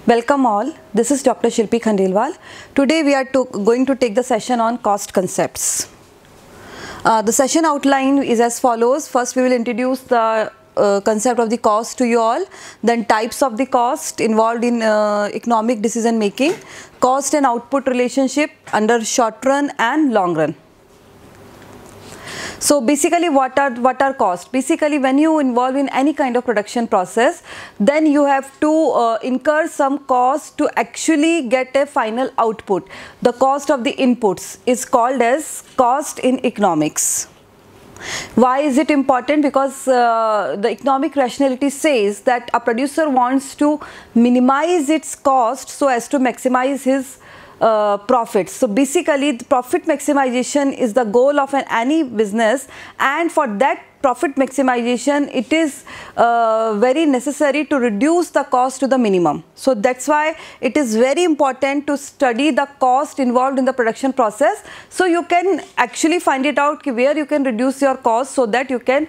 Welcome all. This is Dr. Shilpi Khandelwal. Today we are going to take the session on cost concepts. The session outline is as follows. First we will introduce the concept of the cost to you all, then types of the cost involved in economic decision making, cost and output relationship under short run and long run. So basically what are costs? Basically when you involve in any kind of production process, then you have to incur some cost to actually get a final output. The cost of the inputs is called as cost in economics. Why is it important? Because the economic rationality says that a producer wants to minimize its cost so as to maximize his profits. So basically the profit maximization is the goal of any business, and for that profit maximization it is very necessary to reduce the cost to the minimum. So that's why it is very important to study the cost involved in the production process, so you can actually find it out where you can reduce your cost so that you can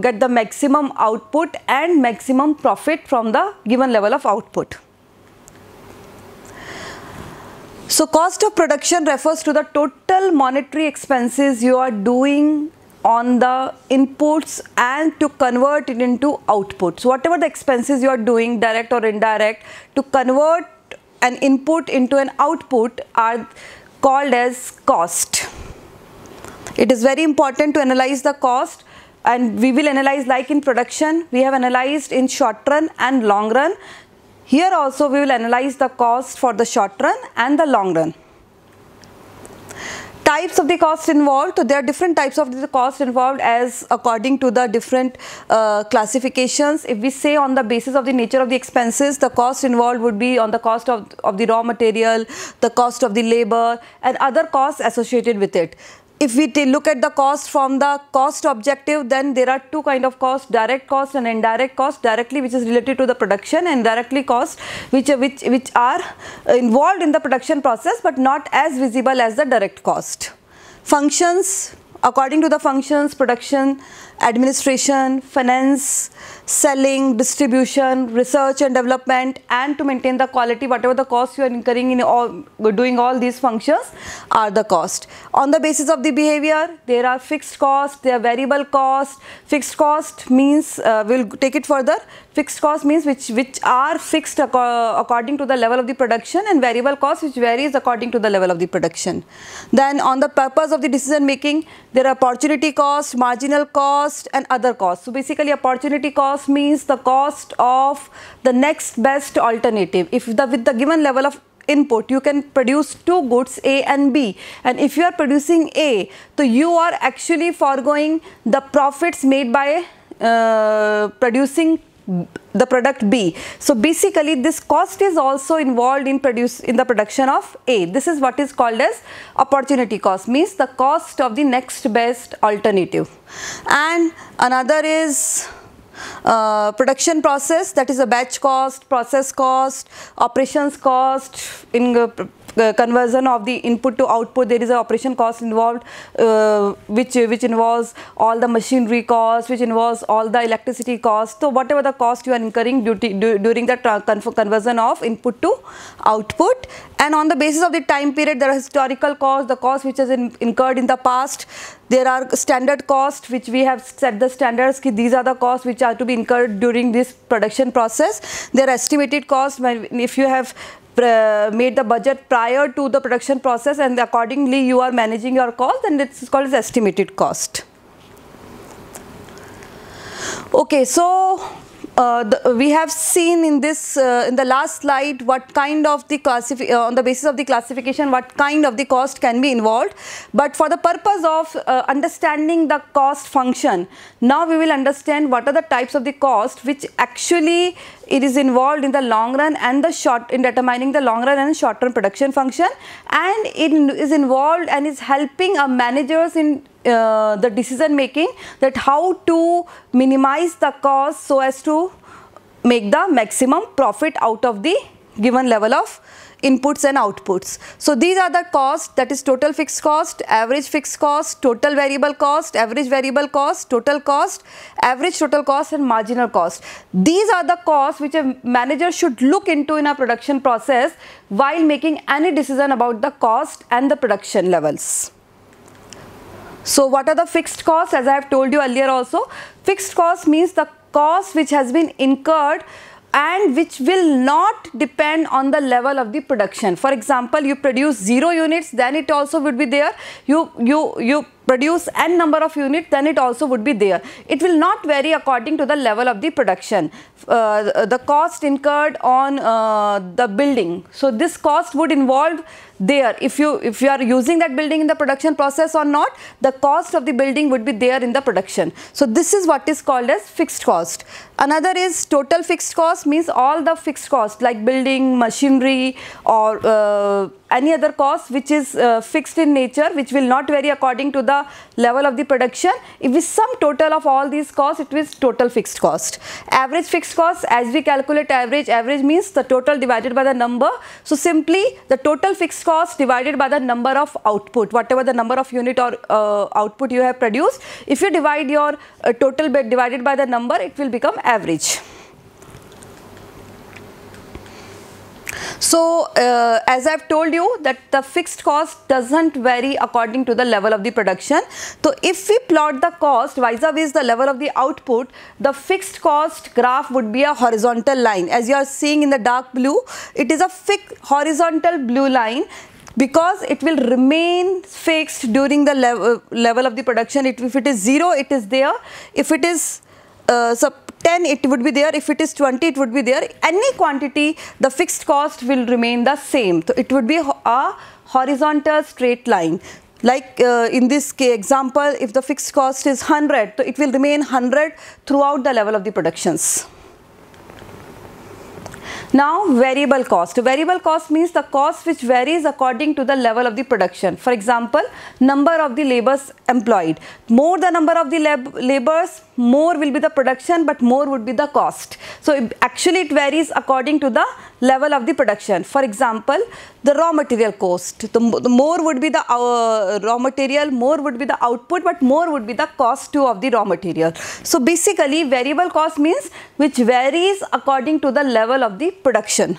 get the maximum output and maximum profit from the given level of output. So cost of production refers to the total monetary expenses you are doing on the inputs and to convert it into outputs. So whatever the expenses you are doing, direct or indirect, to convert an input into an output are called as cost. It is very important to analyze the cost, and we will analyze, like in production we have analyzed in short run and long run. Here also we will analyze the cost for the short run and the long run. Types of the cost involved. So there are different types of the cost involved as according to the different classifications. If we say on the basis of the nature of the expenses, the cost involved would be on the cost of the raw material, the cost of the labor and other costs associated with it. If we look at the cost from the cost objective, then there are two kind of cost: direct cost and indirect cost. Directly, which is related to the production, and indirectly cost which are involved in the production process but not as visible as the direct cost. Functions: according to the functions, production, administration, finance, selling, distribution, research and development, and to maintain the quality, whatever the costs you are incurring in doing all these functions are the cost. On the basis of the behavior, there are fixed costs, there are variable costs. Fixed cost means, we'll take it further, fixed cost means which are fixed according to the level of the production, and variable cost which varies according to the level of the production. Then on the purpose of the decision making, there are opportunity cost, marginal cost and other costs. So basically opportunity cost means the cost of the next best alternative. If with the given level of input you can produce two goods A and B, and if you are producing A, so you are actually foregoing the profits made by producing the product B. So basically this cost is also involved in the production of A. This is what is called as opportunity cost, means the cost of the next best alternative. And another is production process, that is a batch cost, process cost, operations cost. In conversion of the input to output, there is an operation cost involved, which involves all the machinery cost, which involves all the electricity cost. So whatever the cost you are incurring during the conversion of input to output. And on the basis of the time period, there are historical costs, the cost which has incurred in the past. There are standard costs which we have set the standards, these are the costs which are to be incurred during this production process. There are estimated costs, if you have made the budget prior to the production process and accordingly you are managing your cost, and it's called as estimated cost. Okay, so we have seen in this in the last slide what kind of the on the basis of the classification what kind of the cost can be involved, but for the purpose of understanding the cost function, now we will understand what are the types of the cost which actually it is involved in the long run and in determining the long run and short run production function, and it is involved and is helping our managers in the decision making, that how to minimize the cost so as to make the maximum profit out of the given level of inputs and outputs. So these are the costs, that is total fixed cost, average fixed cost, total variable cost, average variable cost, total cost, average total cost and marginal cost. These are the costs which a manager should look into in a production process while making any decision about the cost and the production levels. So what are the fixed costs? As I have told you earlier also, fixed cost means the cost which has been incurred and which will not depend on the level of the production. For example, you produce 0 units, then it also would be there. You produce n number of units, then it also would be there. It will not vary according to the level of the production. The cost incurred on the building, so this cost would involve there. If you are using that building in the production process or not, the cost of the building would be there in the production. So this is what is called as fixed cost. Another is total fixed cost, means all the fixed cost like building, machinery or any other cost which is fixed in nature, which will not vary according to the level of the production. If we sum total of all these costs, it is total fixed cost. Average fixed cost, as we calculate average means the total divided by the number. So simply the total fixed cost divided by the number of output, whatever the number of unit or output you have produced. If you divide your total bed divided by the number, it will become average. So as I have told you that the fixed cost doesn't vary according to the level of the production. So if we plot the cost vis-a-vis the level of the output, the fixed cost graph would be a horizontal line. As you are seeing in the dark blue, it is a fixed horizontal blue line, because it will remain fixed during the level of the production. If it is 0, it is there. If it is 10, it would be there. If it is 20, it would be there. Any quantity, the fixed cost will remain the same. So it would be a horizontal straight line. Like in this example, if the fixed cost is 100, so it will remain 100 throughout the level of the productions. Now variable cost. Variable cost means the cost which varies according to the level of the production. For example, number of the laborers employed. More the number of the laborers, more will be the production, but more would be the cost. So actually it varies according to the level of the production. For example, the raw material cost. The more would be the raw material, more would be the output, but more would be the cost too of the raw material. So basically variable cost means which varies according to the level of the production.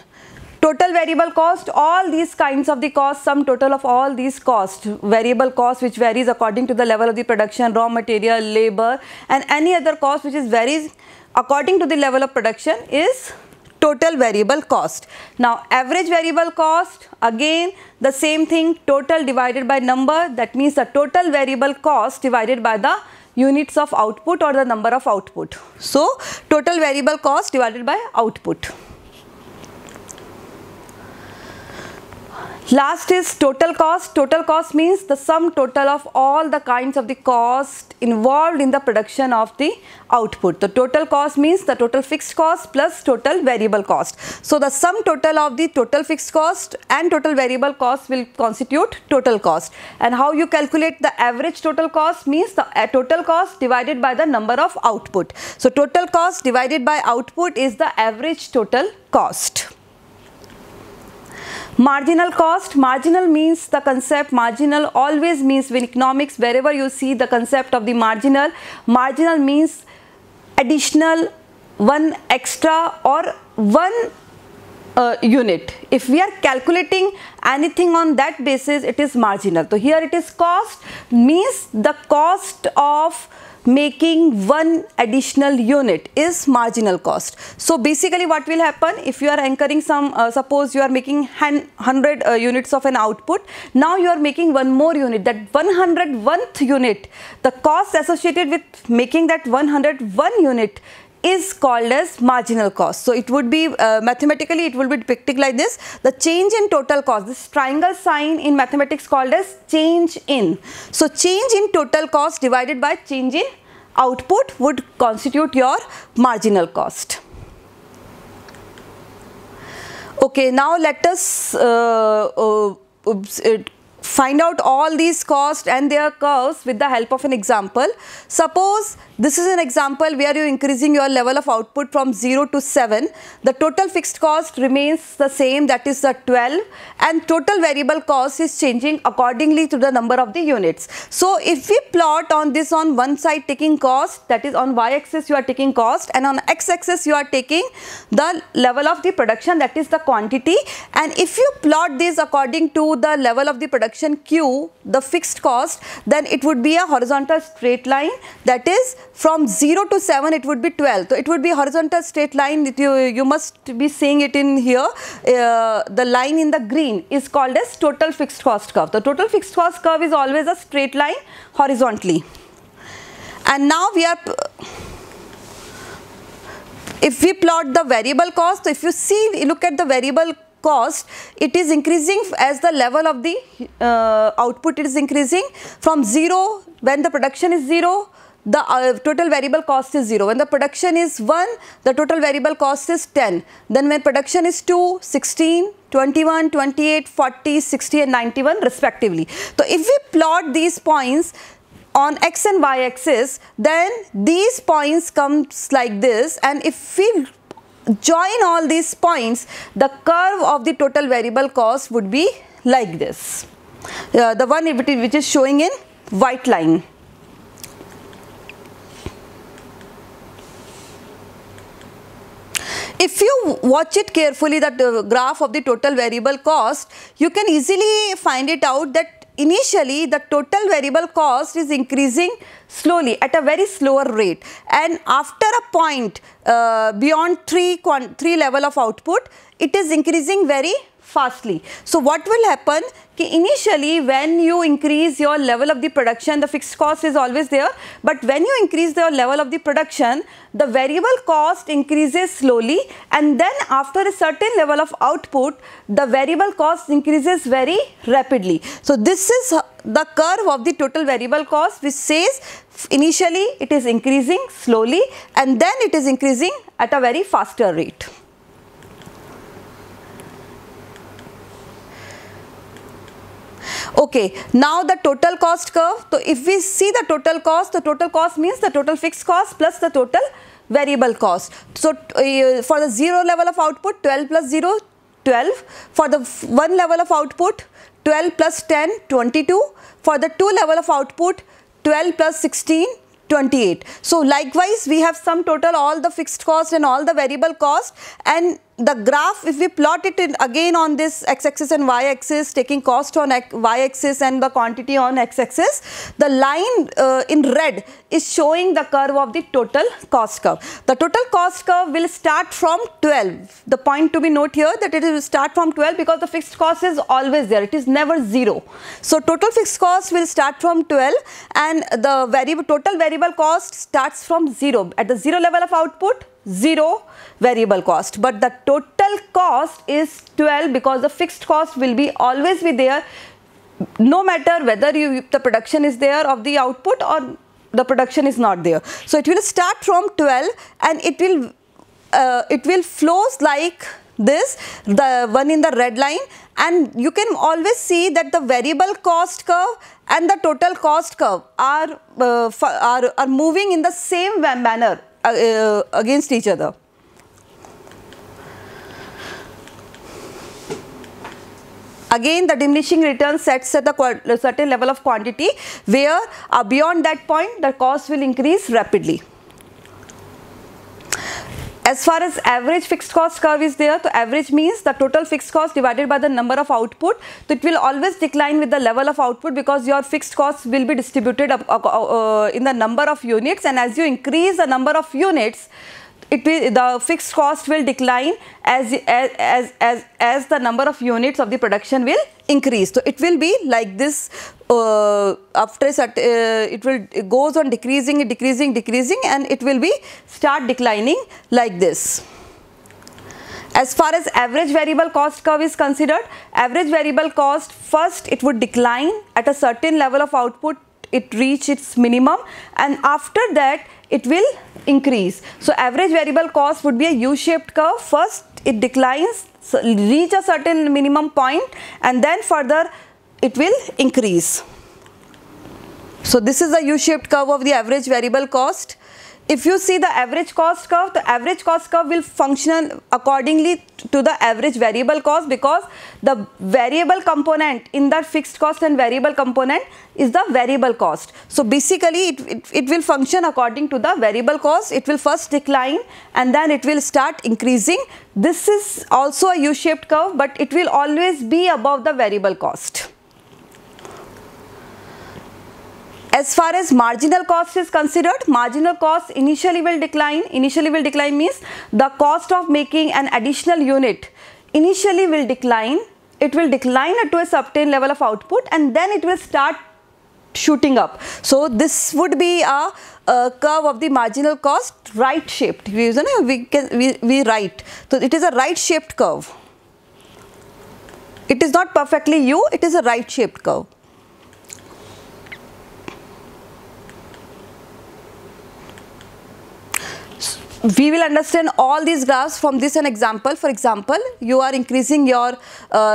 Total variable cost, all these kinds of the cost, sum total of all these costs, variable cost which varies according to the level of the production, raw material, labor and any other cost which is varies according to the level of production is total variable cost. Now average variable cost, again the same thing, total divided by number, that means the total variable cost divided by the units of output or the number of output. So total variable cost divided by output. Last is total cost. Total cost means the sum total of all the kinds of the cost involved in the production of the output. The total cost means the total fixed cost plus total variable cost. So the sum total of the total fixed cost and total variable cost will constitute total cost. And how you calculate the average total cost means the total cost divided by the number of output. So total cost divided by output is the average total cost. Marginal cost. Marginal means the concept, marginal always means in economics, wherever you see the concept of the marginal, marginal means additional, one extra or one unit. If we are calculating anything on that basis, it is marginal. So here it is cost, means the cost of making one additional unit is marginal cost. So basically what will happen, if you are incurring some, suppose you are making 100 units of an output, now you are making one more unit, that 101th unit, the cost associated with making that 101 unit is called as marginal cost. So it would be mathematically it will be depicted like this: the change in total cost, this triangle sign in mathematics called as change in. So change in total cost divided by change in output would constitute your marginal cost. Okay, now let us find out all these costs and their curves with the help of an example. Suppose this is an example where you are increasing your level of output from 0 to 7. The total fixed cost remains the same, that is the 12, and total variable cost is changing accordingly to the number of the units. So if we plot on this, on one side taking cost, that is on y-axis you are taking cost, and on x-axis you are taking the level of the production, that is the quantity, and if you plot this according to the level of the production Q, the fixed cost, then it would be a horizontal straight line, that is from 0 to 7 it would be 12. So it would be horizontal straight line. You must be seeing it in here. The line in the green is called as total fixed cost curve. The total fixed cost curve is always a straight line horizontally. And now we are, if we plot the variable cost, so if you see, look at the variable cost, it is increasing as the level of the output is increasing. From 0, when the production is 0, the total variable cost is 0. When the production is 1, the total variable cost is 10. Then when production is 2, 16, 21, 28, 40, 60 and 91 respectively. So if we plot these points on x and y axis, then these points comes like this, and if we join all these points, the curve of the total variable cost would be like this. The one which is showing in white line. If you watch it carefully, that graph of the total variable cost, you can easily find it out that initially the total variable cost is increasing slowly at a very slower rate, and after a point beyond 3 level of output, it is increasing very fastly. So what will happen, initially when you increase your level of the production, the fixed cost is always there, but when you increase the level of the production, the variable cost increases slowly, and then after a certain level of output, the variable cost increases very rapidly. So this is the curve of the total variable cost, which says initially it is increasing slowly and then it is increasing at a very faster rate. Okay, now the total cost curve. So if we see the total cost means the total fixed cost plus the total variable cost. So for the 0 level of output, 12 plus 0, 12. For the 1 level of output, 12 plus 10, 22. For the 2 level of output, 12 plus 16, 28. So likewise we have sum total all the fixed cost and all the variable cost, and the graph, if we plot it in again on this x-axis and y-axis, taking cost on y-axis and the quantity on x-axis, the line in red is showing the curve of the total cost curve. The total cost curve will start from 12. The point to be note here that it will start from 12 because the fixed cost is always there, it is never 0. So total fixed cost will start from 12 and the total variable cost starts from 0. At the 0 level of output, 0 variable cost, but the total cost is 12 because the fixed cost will be always be there, no matter whether the production is there of the output or the production is not there. So it will start from 12 and it will flows like this, the one in the red line, and you can always see that the variable cost curve and the total cost curve are moving in the same manner against each other. Again the diminishing return sets at a certain level of quantity where beyond that point the cost will increase rapidly. As far as average fixed cost curve is there, so average means the total fixed cost divided by the number of output. So it will always decline with the level of output because your fixed costs will be distributed in the number of units, and as you increase the number of units, the fixed cost will decline as the number of units of the production will increase. So it will be like this. It goes on decreasing, and it will be start declining like this. As far as average variable cost curve is considered, average variable cost, first it would decline at a certain level of output, it reach its minimum, and after that it will increase. So average variable cost would be a U-shaped curve. First it declines, so reach a certain minimum point, and then further it will increase. So this is the U-shaped curve of the average variable cost. If you see the average cost curve, the average cost curve will function accordingly to the average variable cost, because the variable component in that fixed cost and variable component is the variable cost. So basically it will function according to the variable cost. It will first decline and then it will start increasing. This is also a U-shaped curve, but it will always be above the variable cost. As far as marginal cost is considered, marginal cost initially will decline. Initially will decline means the cost of making an additional unit initially will decline. It will decline to a certain level of output and then it will start shooting up. So this would be a curve of the marginal cost, right shaped. We write. So it is a right shaped curve. It is not perfectly U, it is a right shaped curve. We will understand all these graphs from this an example. For example, you are increasing your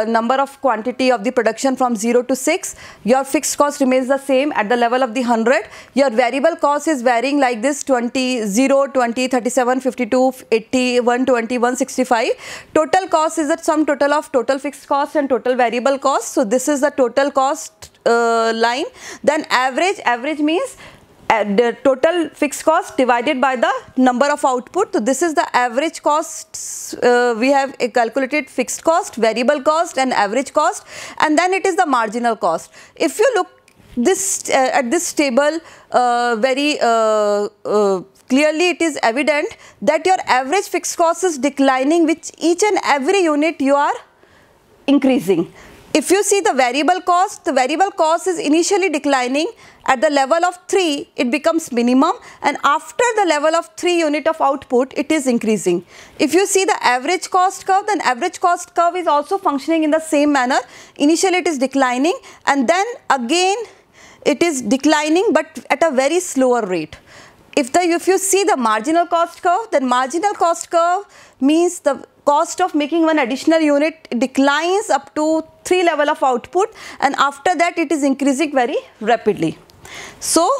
number of quantity of the production from 0 to 6. Your fixed cost remains the same at the level of the 100. Your variable cost is varying like this: 20, 0, 20, 37, 52, 80, 120, 165. Total cost is the sum total of total fixed cost and total variable cost. So this is the total cost line. Then average means the total fixed cost divided by the number of output. So this is the average costs. We have calculated fixed cost, variable cost and average cost, and then it is the marginal cost. If you look this at this table very clearly, it is evident that your average fixed cost is declining with each and every unit you are increasing. If you see the variable cost is initially declining. At the level of 3, it becomes minimum, and after the level of 3 unit of output, it is increasing. If you see the average cost curve, then average cost curve is also functioning in the same manner. Initially it is declining and then again it is declining, but at a very slower rate. If you see the marginal cost curve, then marginal cost curve means the cost of making one additional unit declines up to 3 level of output, and after that it is increasing very rapidly. So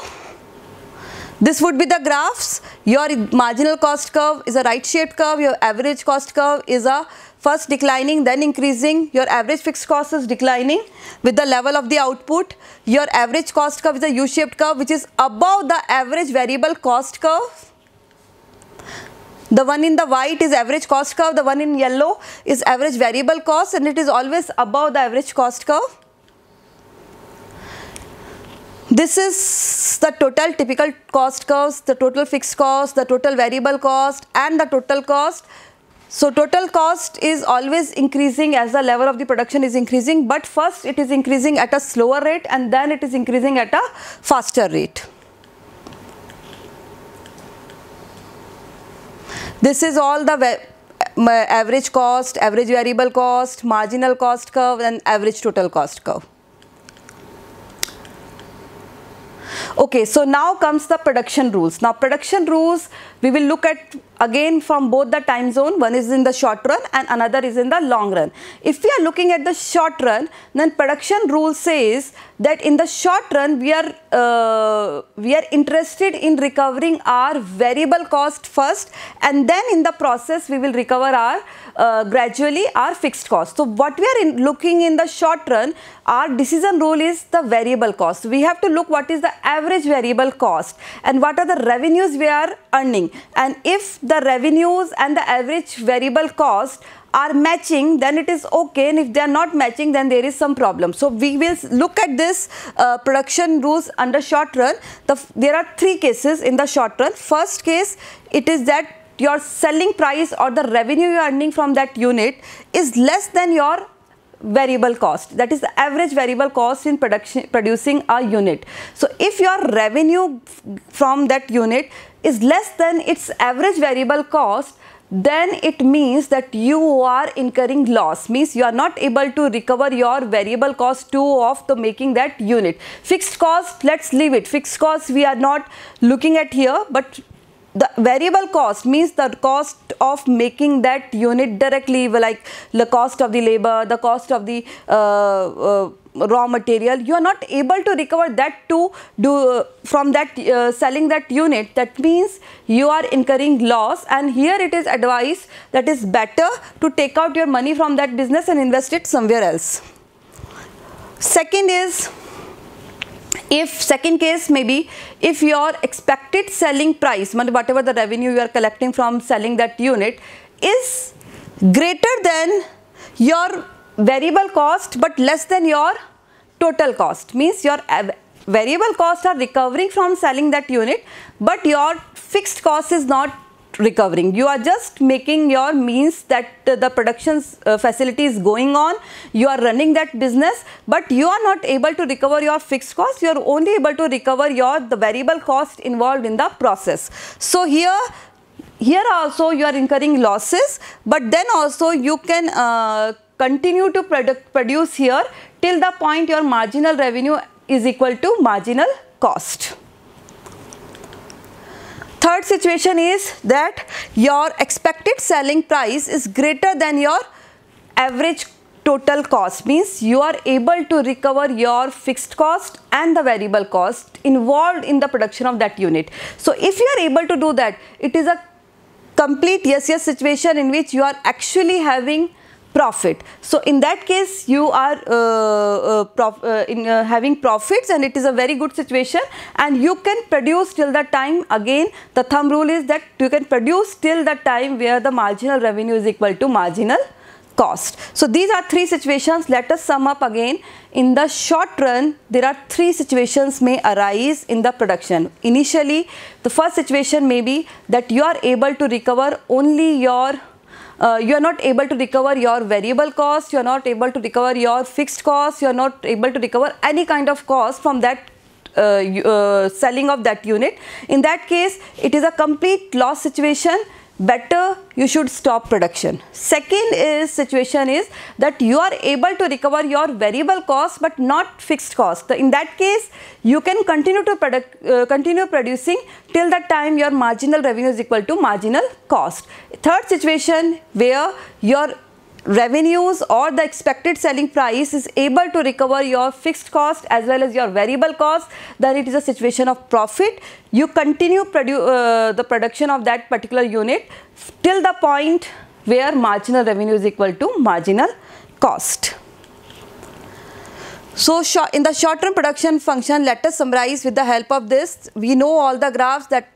this would be the graphs. Your marginal cost curve is a right shaped curve, your average cost curve is a first declining then increasing, your average fixed cost is declining with the level of the output. Your average cost curve is a U-shaped curve which is above the average variable cost curve. The one in the white is average cost curve, the one in yellow is average variable cost, and it is always above the average cost curve. This is the total typical cost curves, the total fixed cost, the total variable cost and the total cost. So total cost is always increasing as the level of the production is increasing, but first it is increasing at a slower rate and then it is increasing at a faster rate. This is all the average cost, average variable cost, marginal cost curve and average total cost curve. Okay, so now comes the production rules. Now production rules we will look at again from both the time zone. One is in the short run and another is in the long run. If we are looking at the short run, then production rule says that in the short run we are interested in recovering our variable cost first, and then in the process we will recover our gradually our fixed cost. So what we are looking in the short run, our decision rule is the variable cost. We have to look what is the average variable cost and what are the revenues we are earning, and if the revenues and the average variable cost are matching, then it is okay, and if they are not matching, then there is some problem. So we will look at this production rules under short run. There are 3 cases in the short run. First case, it is that your selling price or the revenue you are earning from that unit is less than your variable cost, that is the average variable cost in producing a unit. So if your revenue from that unit is less than its average variable cost, then it means that you are incurring loss, means you are not able to recover your variable cost too of the making that unit. Fixed cost, let's leave it. Fixed cost we are not looking at here, but the variable cost means the cost of making that unit directly, like the cost of the labor, the cost of the raw material, you are not able to recover that to do from that selling that unit. That means you are incurring loss, and here it is advised that is better to take out your money from that business and invest it somewhere else. Second is, second case maybe if your expected selling price, whatever the revenue you are collecting from selling that unit, is greater than your variable cost but less than your total cost, means your variable costs are recovering from selling that unit but your fixed cost is not recovering. You are just making your means that the production facility is going on, you are running that business, but you are not able to recover your fixed cost. You are only able to recover the variable cost involved in the process. So here also you are incurring losses, but then also you can continue to produce here till the point your marginal revenue is equal to marginal cost. Third situation is that your expected selling price is greater than your average total cost, means you are able to recover your fixed cost and the variable cost involved in the production of that unit. So if you are able to do that, it is a complete yes situation in which you are actually having profit. So in that case you are having profits, and it is a very good situation, and you can produce till the time, again the thumb rule is that you can produce till the time where the marginal revenue is equal to marginal cost. So these are three situations. Let us sum up again. In the short run, there are three situations may arise in the production. Initially, the first situation may be that you are able to recover only your you are not able to recover your variable cost, you are not able to recover your fixed cost, you are not able to recover any kind of cost from that selling of that unit. In that case, it is a complete loss situation. Better you should stop production. Second situation is that you are able to recover your variable cost but not fixed cost. In that case, you can continue to continue producing till the time your marginal revenue is equal to marginal cost. Third situation, where your revenues or the expected selling price is able to recover your fixed cost as well as your variable cost, then it is a situation of profit. You continue the production of that particular unit till the point where marginal revenue is equal to marginal cost. So in the short-term production function, let us summarize with the help of this. We know all the graphs that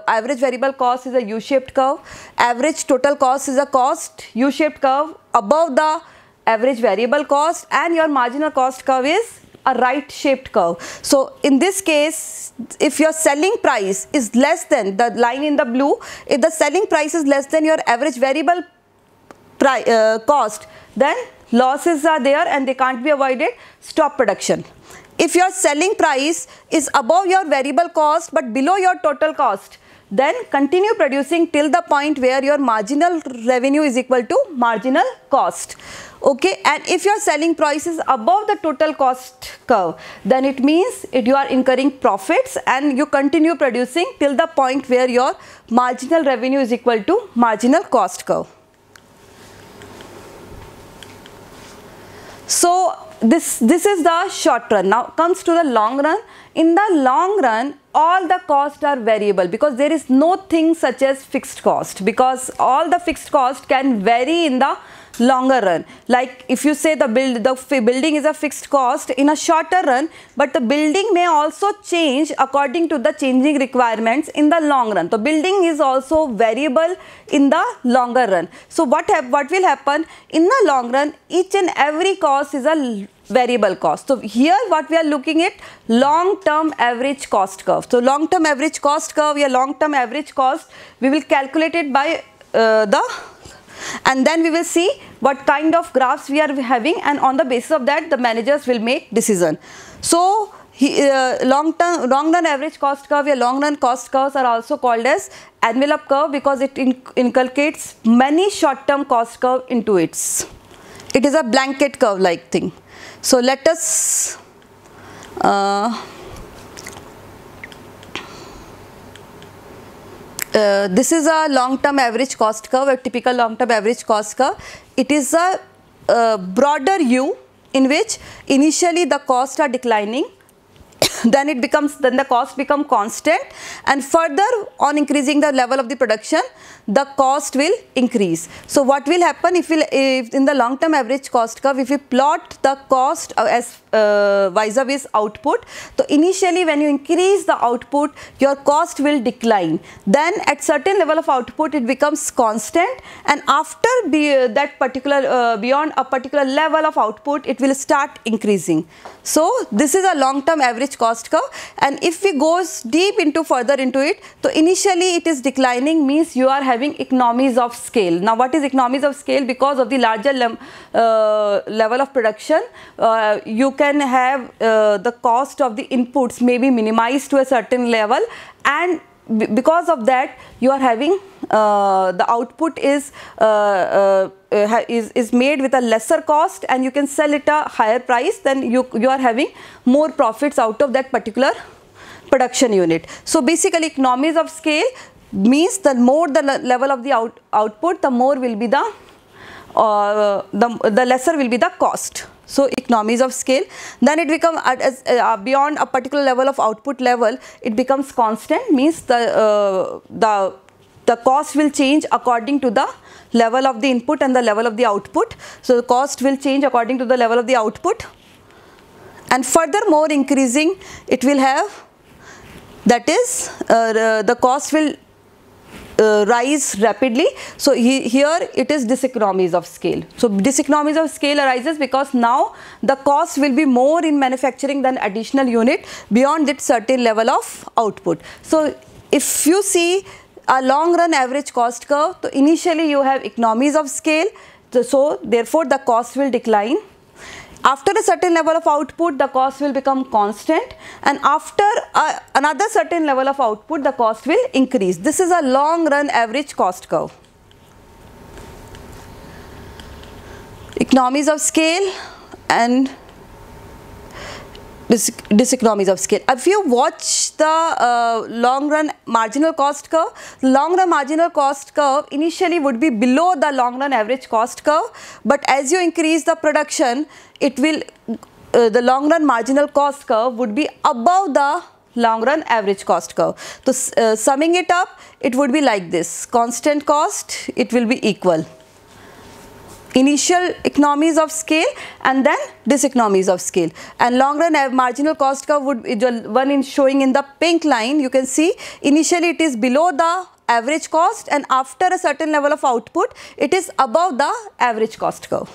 average variable cost is a U-shaped curve, average total cost is a cost U-shaped curve above the average variable cost, and your marginal cost curve is a right-shaped curve. So in this case, if your selling price is less than the line in the blue, if the selling price is less than your average variable cost, then losses are there and they can't be avoided. Stop production. If your selling price is above your variable cost but below your total cost, then continue producing till the point where your marginal revenue is equal to marginal cost. Okay, and if your selling price is above the total cost curve, then it means you are incurring profits and you continue producing till the point where your marginal revenue is equal to marginal cost curve. So this is the short run. Now comes to the long run. In the long run, all the costs are variable because there is no thing such as fixed cost, because all the fixed cost can vary in the longer run. Like if you say the building is a fixed cost in a shorter run, but the building may also change according to the changing requirements in the long run. So building is also variable in the longer run. So what will happen in the long run? Each and every cost is a variable cost. So here what we are looking at, long-term average cost curve. So long-term average cost curve, या long-term average cost, we will calculate it by and then we will see what kind of graphs we are having, and on the basis of that the managers will make decision. So long run average cost curve, या long run cost curves are also called as envelope curve because it inculcates many short-term cost curve into it. It is a blanket curve like thing. So let us this is a long-term average cost curve, a typical long-term average cost curve. It is a broader U in which initially the costs are declining, then the cost become constant, and further on increasing the level of the production, the cost will increase. So what will happen if in the long term average cost curve, if we plot the cost as vis-a-vis output, so initially when you increase the output, your cost will decline. Then at certain level of output it becomes constant, and after beyond a particular level of output, it will start increasing. So this is a long term average cost curve, and if we goes deep into further into it, so initially it is declining, means you are having economies of scale. Now what is economies of scale? Because of the larger level of production, you can have the cost of the inputs may be minimized to a certain level, and because of that you are having the output is made with a lesser cost, and you can sell it a higher price, then you are having more profits out of that particular production unit. So basically economies of scale means the more the level of the output, the more will be the lesser will be the cost. So economies of scale, then it becomes beyond a particular level of output level, it becomes constant, means the cost will change according to the level of the input and the level of the output. So the cost will change according to the level of the output, and furthermore increasing it will have, that is the cost will rise rapidly. So here it is diseconomies of scale. So diseconomies of scale arises because now the cost will be more in manufacturing than additional unit beyond that certain level of output. So if you see a long run average cost curve, so initially you have economies of scale, so therefore the cost will decline. After a certain level of output, the cost will become constant, and after another certain level of output, the cost will increase. This is a long run average cost curve. Economies of scale and diseconomies of scale. If you watch the long run marginal cost curve, long run marginal cost curve initially would be below the long run average cost curve, but as you increase the production, it will the long run marginal cost curve would be above the long run average cost curve. So summing it up, it would be like this: constant cost, it will be equal initial economies of scale and then diseconomies of scale, and long run marginal cost curve would be the one in showing in the pink line. You can see initially it is below the average cost, and after a certain level of output it is above the average cost curve.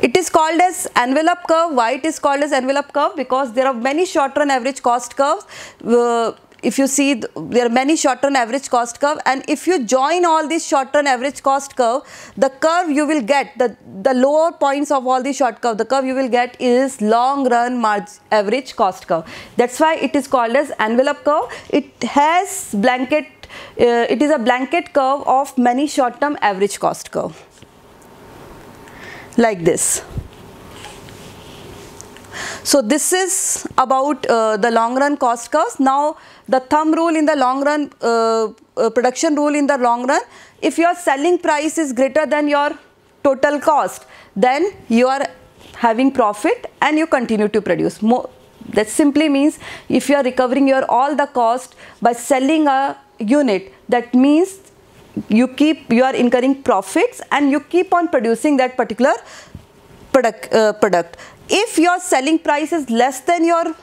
It is called as envelope curve. Why it is called as envelope curve? Because there are many short run average cost curves. If you see, there are many short run average cost curve, and if you join all these short run average cost curve, the curve you will get, the lower points of all these short curve, the curve you will get is long run average cost curve. That's why it is called as envelope curve. It has blanket, it is a blanket curve of many short term average cost curve, like this. So this is about the long run cost curves. Now the thumb rule in the long run, production rule in the long run, if your selling price is greater than your total cost, then you are having profit and you continue to produce more. That simply means if you are recovering your all the cost by selling a unit, that means you are incurring profits and you keep on producing that particular product. If your selling price is less than your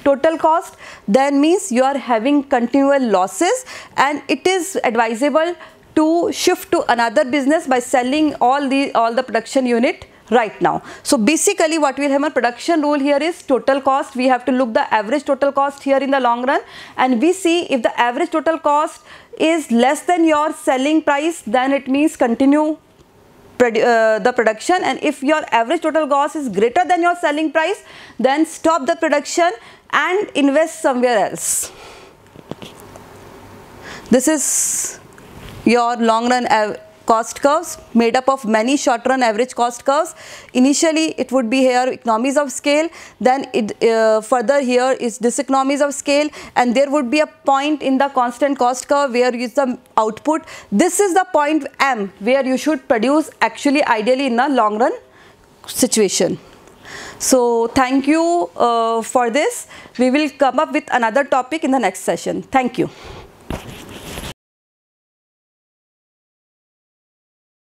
total cost, then means you are having continual losses, and it is advisable to shift to another business by selling all the production unit right now. So basically what we have a production rule here is total cost. We have to look the average total cost here in the long run, and we see if the average total cost is less than your selling price, then it means continue the production, and if your average total cost is greater than your selling price, then stop the production and invest somewhere else. This is your long run cost curves made up of many short run average cost curves. Initially it would be here economies of scale, then further here is diseconomies of scale, and there would be a point in the constant cost curve where is the output. This is the point M where you should produce actually ideally in the long run situation. So thank you for this. We will come up with another topic in the next session. Thank you.